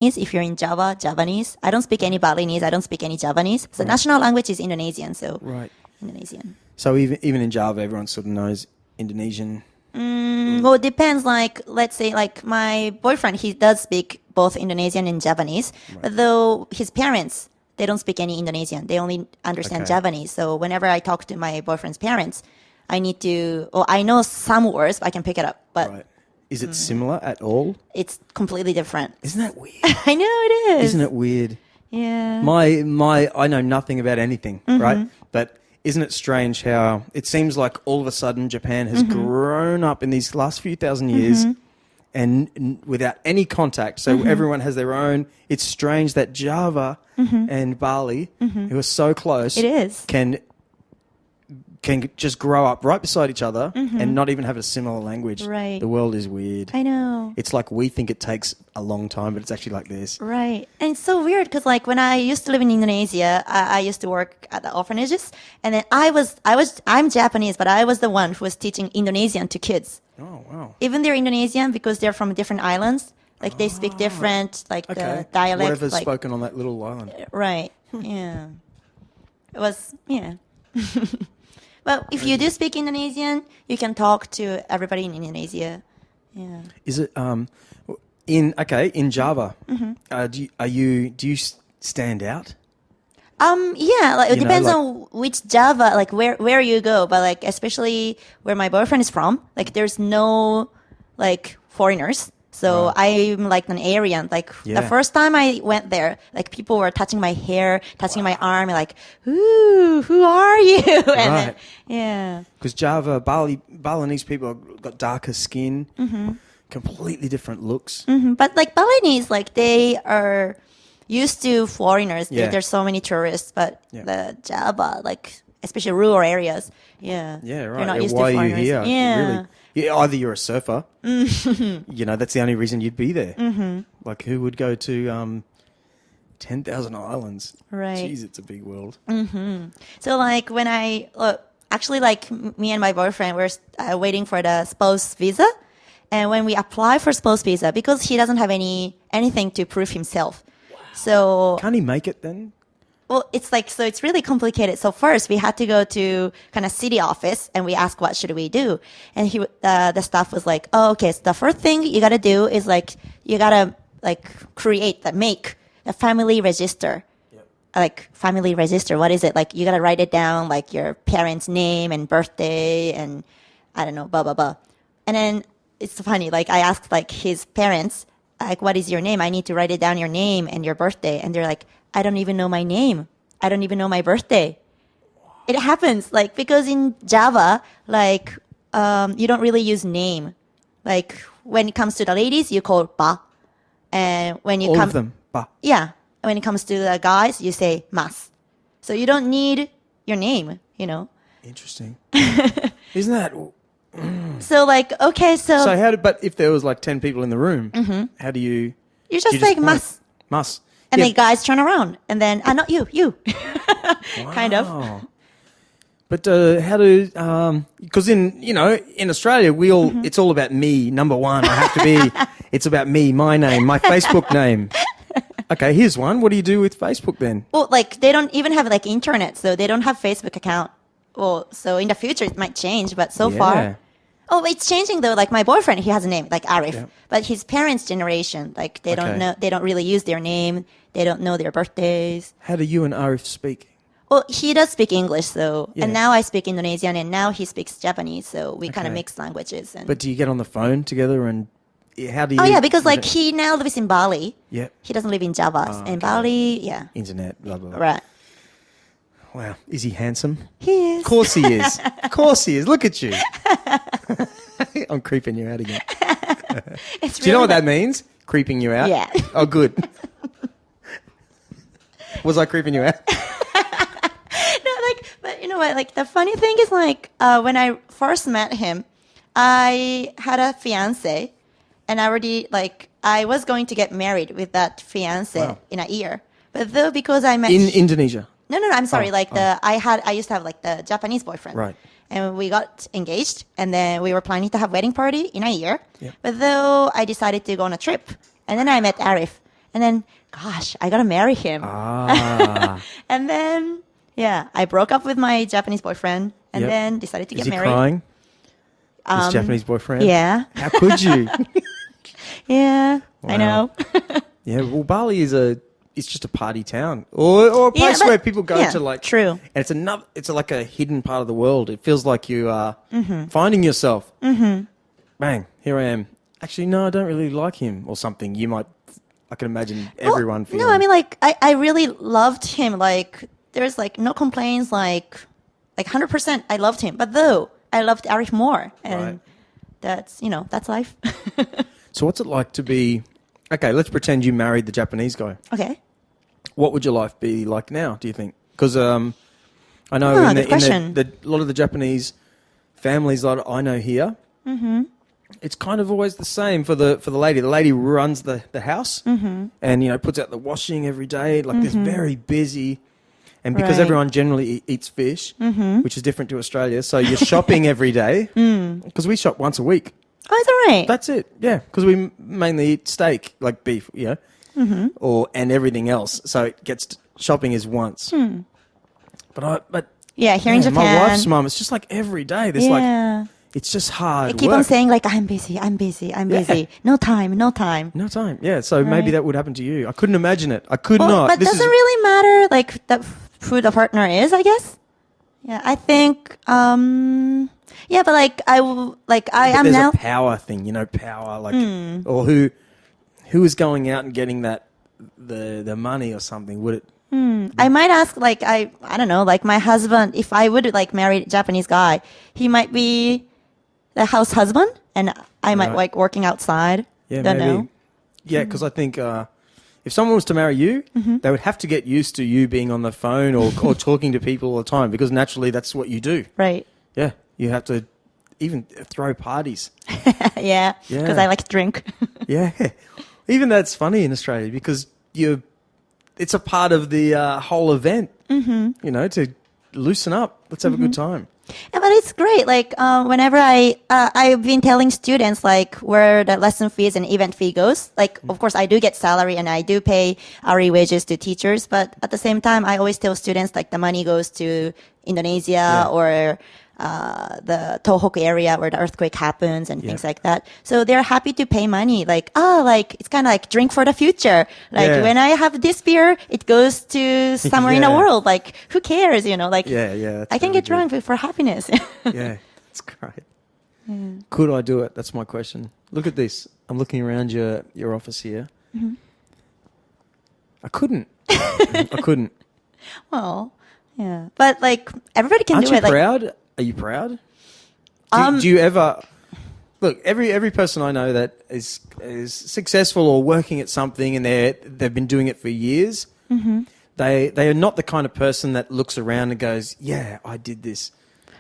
if you're in Java, Javanese. I don't speak any Balinese. I don't speak any Javanese. So national language is Indonesian. So Indonesian. So even in Java, everyone sort of knows Indonesian. Well, it depends. Like, let's say, like my boyfriend, he does speak both Indonesian and Javanese. But though his parents, they don't speak any Indonesian. They only understand Javanese. So whenever I talk to my boyfriend's parents, I need to. Oh, I know some words, but I can pick it up. But is it similar at all? It's completely different. Isn't that weird? I know it is. Isn't it weird? Yeah. I know nothing about anything, right? But isn't it strange how it seems like all of a sudden Japan has grown up in these last few thousand years and without any contact. So everyone has their own. It's strange that Java and Bali, who are so close, It is. can just grow up right beside each other and not even have a similar language. Right. The world is weird. I know. It's like we think it takes a long time, but it's actually like this. Right. And it's so weird because like when I used to live in Indonesia, I used to work at the orphanages, and then I'm Japanese, but I was the one who was teaching Indonesian to kids. Oh, wow. Even they're Indonesian because they're from different islands. Like they speak different, like the dialect. Whatever's like, spoken on that little island. Right. Yeah. It was, yeah. Well, if you do speak Indonesian, you can talk to everybody in Indonesia. Yeah. Is it in Java? Do you stand out? Yeah, like, it depends like- on which Java, like where you go, but like especially where my boyfriend is from, like there's no like foreigners. So I'm like an Aryan. Like the first time I went there, like people were touching my hair, touching my arm, like, "Ooh, who are you?" And then, Because Balinese people have got darker skin, completely different looks. But like Balinese, like they are used to foreigners. Yeah. There's so many tourists, but the Java, like especially rural areas, Yeah, they're right. not used Why to are you foreigners. here? Yeah. Really? Yeah, either you're a surfer, that's the only reason you'd be there. Like, who would go to 10,000 islands? Right. Jeez, it's a big world. So like when actually like me and my boyfriend were waiting for the spouse visa, and when we apply for spouse visa, because he doesn't have anything to prove himself, so Can't he make it then? well, it's like, so it's really complicated. So first we had to go to kind of city office and we asked, what should we do? And the staff was like, oh, okay. So the first thing you got to do is like, you got to like make a family register. Like family register. What is it? Like you got to write it down, like your parents' name and birthday and I don't know, blah, blah, blah. And then it's funny. Like I asked like his parents, like, what is your name? I need to write it down, your name and your birthday. And they're like, I don't even know my name. I don't even know my birthday. It happens, like, because in Java, like, you don't really use name. Like, when it comes to the ladies, you call ba. And when you All of them, ba. Yeah. When it comes to the guys, you say mas. So you don't need your name, Interesting. Isn't that... So, like, okay, so but if there was like 10 people in the room, how do you... you just say point? mas. Mas. And then guys turn around. And then, not you. Kind of. But how do... Because in Australia, it's all about me, number one. I have to be... It's about me, my name, my Facebook name. Okay, here's one. What do you do with Facebook then? Well, like, they don't even have, like, internet, so they don't have Facebook account. Well, so in the future, it might change, but so far... Oh, it's changing though. Like my boyfriend, he has a name, like Arif. But his parents' generation, like they don't know, they don't really use their name. They don't know their birthdays. How do you and Arif speak? Well, he does speak English, so and now I speak Indonesian, and now he speaks Japanese, so we kind of mix languages. And but do you get on the phone together and how do you? Oh yeah, because like he now lives in Bali. Yeah. He doesn't live in Java. In Bali, Internet, blah blah blah. Right. Wow, is he handsome? He is. Of course he is. Of course he is. Look at you. I'm creeping you out again. Do you know what that means? Creeping you out? Yeah. Oh, good. Was I creeping you out? No, like, but you know what? Like, the funny thing is, like, when I first met him, I had a fiance, and I was going to get married with that fiance in a year. But though, because I met in Indonesia. No, I'm sorry. I used to have like the Japanese boyfriend. Right. And we got engaged, and then we were planning to have wedding party in a year. Yep. But though I decided to go on a trip, and then I met Arif. And then, gosh, I gotta marry him. Ah. And then, yeah, I broke up with my Japanese boyfriend and Yep. then decided to Is get he married. crying? His Japanese boyfriend? Yeah. How could you? Yeah, I Wow. know. Yeah, well, Bali is it's just a party town, or a Yeah, place but- where people go yeah, to like. true. And it's like a hidden part of the world. It feels like you are finding yourself. Mm-hmm. Bang! Here I am. Actually, no, I don't really like him, or something. I can imagine everyone feeling. No, I mean, like, I really loved him. Like, there's like no complaints. Like 100%, I loved him. But though I loved Arif more, and Right. that's that's life. So, what's it like to be? Okay, let's pretend you married the Japanese guy. Okay. What would your life be like now? Do you think? Because I know good question. a lot of the Japanese families that I know here, it's kind of always the same for the lady. The lady runs the house, and puts out the washing every day. Like it's very busy, and because Right. everyone generally eats fish, which is different to Australia, so you're shopping every day. Because we shop once a week. Oh, it's all right. That's it. Yeah, because we mainly eat steak, like beef, and everything else. So it shopping is once. But yeah, here in my Japan. wife's mum, it's just like every day. There's Yeah. it's just hard. I keep work. on saying like I'm busy, I'm busy, I'm Yeah. busy. No time, no time. No time. Yeah, so maybe Right. that would happen to you. I couldn't imagine it. I could Well, not. but This doesn't is really matter like who the partner is, I guess. Yeah, I think. Yeah, but like I am there's now. a power thing, power like or who is going out and getting the money or something? Would it? I might ask like I don't know, like my husband, if I would like marry a Japanese guy, he might be the house husband and I might Right. like working outside. Yeah, Don't maybe. know. Yeah, because I think if someone was to marry you, they would have to get used to you being on the phone or talking to people all the time because naturally that's what you do. Right. Yeah, you have to even throw parties. Yeah. Because Yeah. I like to drink. Yeah, even that's funny in Australia because it's a part of the whole event. To loosen up. Let's have a good time. Yeah, but it's great. Like whenever I've been telling students like where the lesson fees and event fee goes. Like of course I do get salary and I do pay hourly wages to teachers, but at the same time I always tell students like the money goes to Indonesia or the Tohoku area where the earthquake happens and things like that. So they're happy to pay money. Like like it's kind of like drink for the future. Like Yeah. when I have this beer, it goes to somewhere in the Yeah. world. Like who cares? Like Yeah, that's I can really get drunk for happiness. Yeah, that's great. Could I do it? That's my question. Look at this. I'm looking around your office here. I couldn't. I couldn't. Well, yeah, but like everybody can Aren't do you it. Like, proud? Are you proud? Do you ever look? Every person I know that is successful or working at something and they've been doing it for years. They are not the kind of person that looks around and goes, "Yeah, I did this."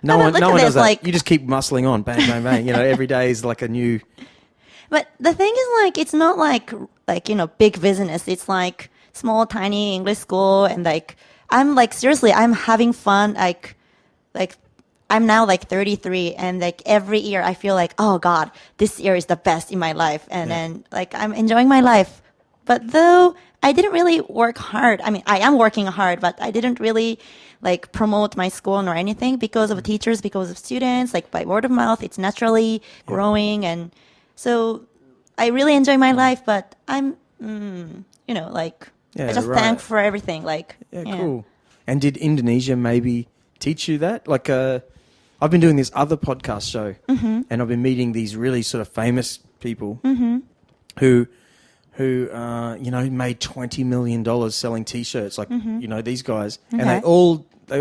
No but one look at does this, that. like- You just keep muscling on, bang, bang, bang. Every day is like a new. but the thing is, like, it's not like big business. It's like small, tiny English school, and like I'm like seriously, I'm having fun. Like I'm now like 33, and like every year I feel like, oh God, this year is the best in my life, and then like I'm enjoying my life. But though I didn't really work hard. I mean, I am working hard, but I didn't really like promote my school or anything because of teachers, because of students, like by word of mouth, it's naturally growing. And so I really enjoy my life, but I'm, like I just right. thank for everything. Like, Yeah, cool. And did Indonesia maybe teach you that? Like, I've been doing this other podcast show, and I've been meeting these really sort of famous people who made $20 million selling T-shirts, like these guys, and they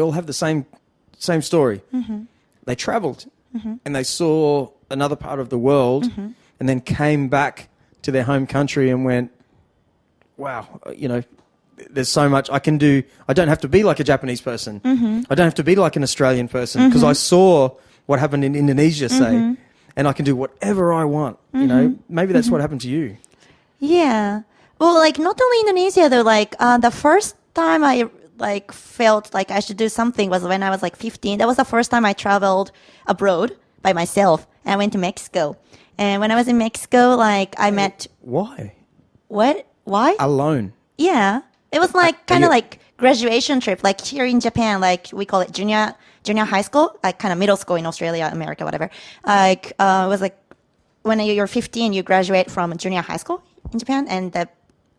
all have the same story. They travelled and they saw another part of the world, and then came back to their home country and went, "Wow, there's so much I can do. I don't have to be like a Japanese person. I don't have to be like an Australian person because I saw what happened in Indonesia, say, and I can do whatever I want." Maybe that's what happened to you. Yeah. Well, like not only Indonesia though, like the first time I like felt like I should do something was when I was like 15. That was the first time I traveled abroad by myself, and I went to Mexico. And when I was in Mexico, like I met Why? what? Why? Alone. Yeah. It was like kind of like graduation trip. Like here in Japan, like we call it junior high school, like kind of middle school in Australia, America, whatever. Like it was like when you're 15, you graduate from junior high school in Japan, and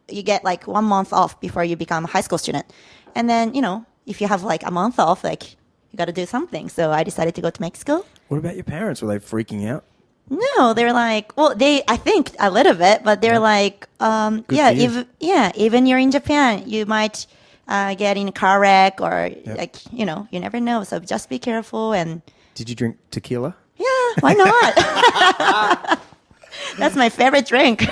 you get like 1 month off before you become a high school student. And then, if you have like a month off, like you got to do something. So I decided to go to Mexico. What about your parents? Were they freaking out? No, they're like, well, I think a little bit, but they're like, even you're in Japan, you might get in a car wreck or like, you never know. So just be careful. And did you drink tequila? Yeah, why not? That's my favorite drink.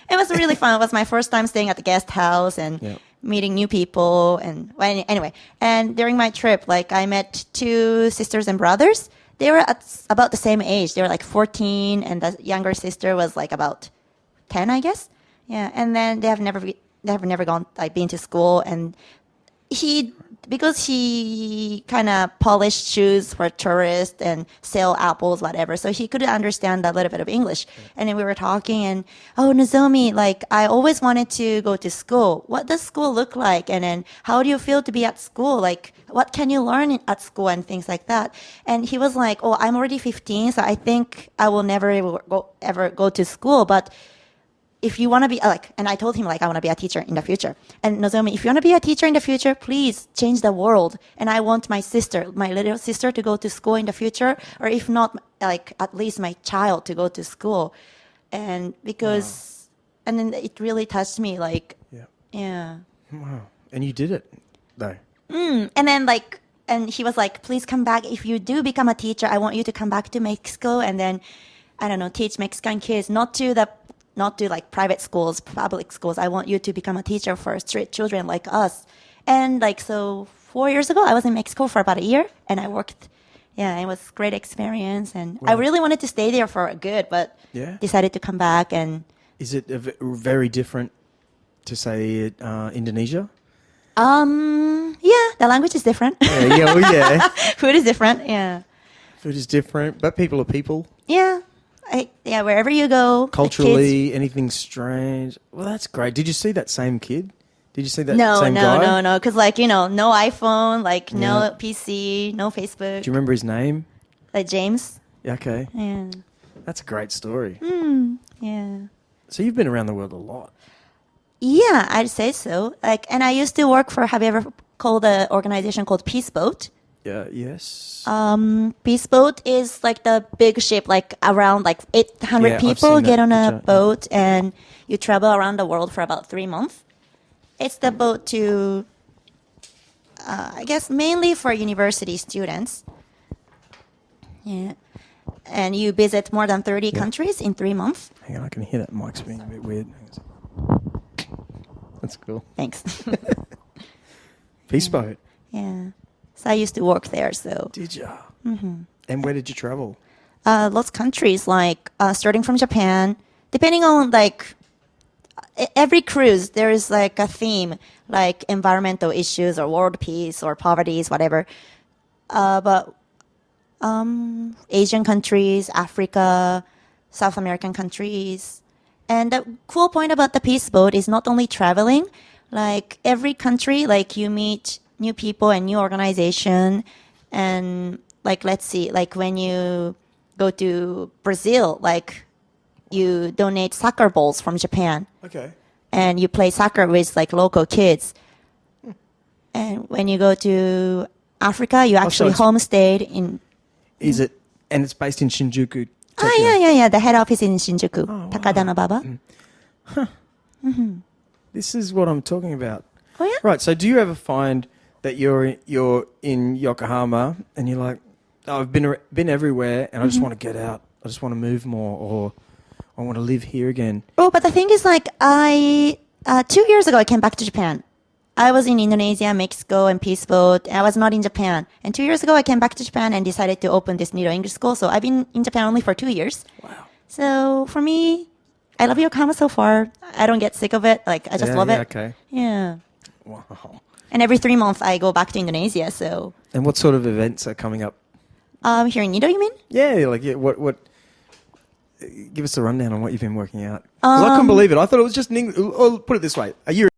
It was really fun. It was my first time staying at the guest house and meeting new people. And anyway, and during my trip, like I met 2 sisters and brothers. They were about the same age. They were like 14, and the younger sister was like about 10, I guess. Yeah, and then they have never gone like been to school. And because he kind of polished shoes for tourists and sell apples, whatever. So he could understand a little bit of English. And then we were talking and, oh, Nozomi, like I always wanted to go to school. What does school look like? And then how do you feel to be at school? Like what can you learn at school and things like that? And he was like, oh, I'm already 15. So I think I will never ever go to school. But if you want to be and I told him like I want to be a teacher in the future. And Nozomi, if you want to be a teacher in the future, please change the world. And I want my little sister to go to school in the future, or if not, like at least my child to go to school. And because, and then it really touched me. Like, yeah. Wow. And you did it, though. And then and he was like, please come back. If you do become a teacher, I want you to come back to Mexico and then, I don't know, teach Mexican kids, not to like private schools, public schools. I want you to become a teacher for street children like us. And so 4 years ago, I was in Mexico for about a year and I worked. Yeah, it was a great experience. And I really wanted to stay there for good, but decided to come back. And is it very different to say Indonesia? Yeah, the language is different. Yeah. Food is different. Yeah. Food is different, but people are people. Yeah. Wherever you go. Culturally, anything strange. Well, that's great. Did you see that same kid? Did you see that same guy? No. Because, no iPhone, no PC, no Facebook. Do you remember his name? James. Okay. Yeah. That's a great story. Yeah. So you've been around the world a lot. Yeah, I'd say so. And I used to work for, have you ever called an organization called Peace Boat? Yes. Peace Boat is like the big ship, like around 800 people get on a boat and you travel around the world for about 3 months. It's the boat to, I guess, mainly for university students. Yeah. And you visit more than 30 countries in 3 months. Hang on, I can hear that mic's being a bit weird. That's cool. Thanks. Peace Boat. Yeah. So I used to work there, so. Did you? Mm-hmm. And where did you travel? Lots of countries, starting from Japan. Depending on, every cruise, there is, a theme, like environmental issues or world peace or poverty, whatever. But Asian countries, Africa, South American countries. And the cool point about the Peace Boat is not only traveling, every country, you meet new people and new organization. And let's see, when you go to Brazil, you donate soccer balls from Japan. Okay. And you play soccer with local kids. And when you go to Africa, you actually homestayed in. Is it? And it's based in Shinjuku. Tokyo. Yeah. The head office is in Shinjuku, Takada no Baba. Huh. Mm-hmm. This is what I'm talking about. Oh yeah. Right. So, do you ever find that you're in Yokohama and you're like, oh, I've been everywhere and I just want to get out. I just want to move more, or I want to live here again. Oh, but the thing is, 2 years ago I came back to Japan. I was in Indonesia, Mexico, and Peace Boat. I was not in Japan. And 2 years ago, I came back to Japan and decided to open this Nido English school. So I've been in Japan only for 2 years. Wow. So for me, I love Yokohama so far. I don't get sick of it. I just love it. Okay. Yeah. Wow. And every 3 months, I go back to Indonesia. So. And what sort of events are coming up? Here in Nido, you mean? Yeah. What? give us a rundown on what you've been working out. 'Cause I couldn't believe it. I thought it was just an English. Put it this way: a year